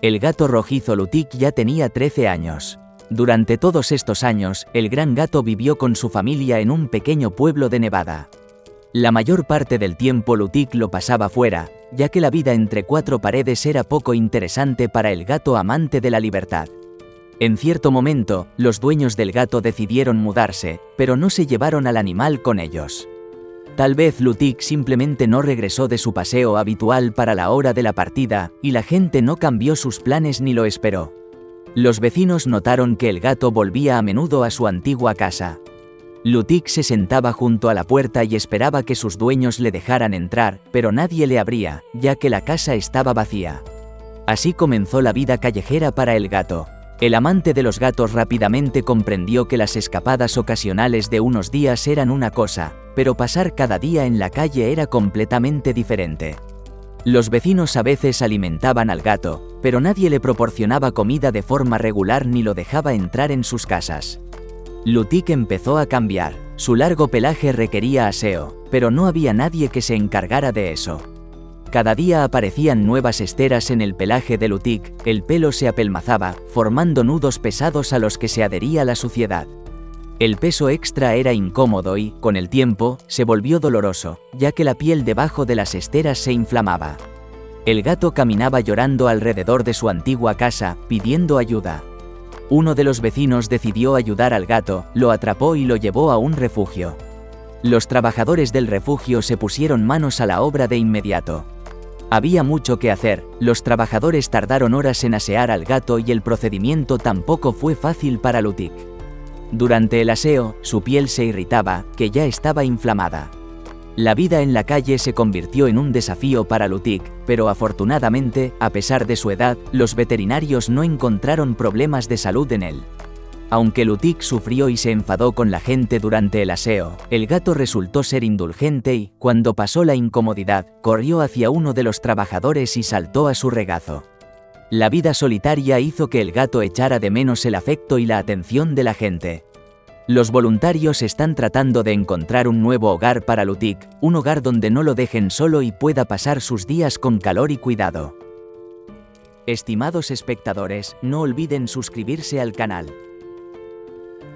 El gato rojizo Lutic ya tenía 13 años. Durante todos estos años, el gran gato vivió con su familia en un pequeño pueblo de Nevada. La mayor parte del tiempo Lutic lo pasaba fuera, ya que la vida entre cuatro paredes era poco interesante para el gato amante de la libertad. En cierto momento, los dueños del gato decidieron mudarse, pero no se llevaron al animal con ellos. Tal vez Lutic simplemente no regresó de su paseo habitual para la hora de la partida, y la gente no cambió sus planes ni lo esperó. Los vecinos notaron que el gato volvía a menudo a su antigua casa. Lutic se sentaba junto a la puerta y esperaba que sus dueños le dejaran entrar, pero nadie le abría, ya que la casa estaba vacía. Así comenzó la vida callejera para el gato. El amante de los gatos rápidamente comprendió que las escapadas ocasionales de unos días eran una cosa, pero pasar cada día en la calle era completamente diferente. Los vecinos a veces alimentaban al gato, pero nadie le proporcionaba comida de forma regular ni lo dejaba entrar en sus casas. Lutic empezó a cambiar. Su largo pelaje requería aseo, pero no había nadie que se encargara de eso. Cada día aparecían nuevas esteras en el pelaje de Lutic, el pelo se apelmazaba, formando nudos pesados a los que se adhería la suciedad. El peso extra era incómodo y, con el tiempo, se volvió doloroso, ya que la piel debajo de las esteras se inflamaba. El gato caminaba llorando alrededor de su antigua casa, pidiendo ayuda. Uno de los vecinos decidió ayudar al gato, lo atrapó y lo llevó a un refugio. Los trabajadores del refugio se pusieron manos a la obra de inmediato. Había mucho que hacer, los trabajadores tardaron horas en asear al gato y el procedimiento tampoco fue fácil para Lutic. Durante el aseo, su piel se irritaba, que ya estaba inflamada. La vida en la calle se convirtió en un desafío para Lutic, pero afortunadamente, a pesar de su edad, los veterinarios no encontraron problemas de salud en él. Aunque Lutic sufrió y se enfadó con la gente durante el aseo, el gato resultó ser indulgente y, cuando pasó la incomodidad, corrió hacia uno de los trabajadores y saltó a su regazo. La vida solitaria hizo que el gato echara de menos el afecto y la atención de la gente. Los voluntarios están tratando de encontrar un nuevo hogar para Lutic, un hogar donde no lo dejen solo y pueda pasar sus días con calor y cuidado. Estimados espectadores, no olviden suscribirse al canal.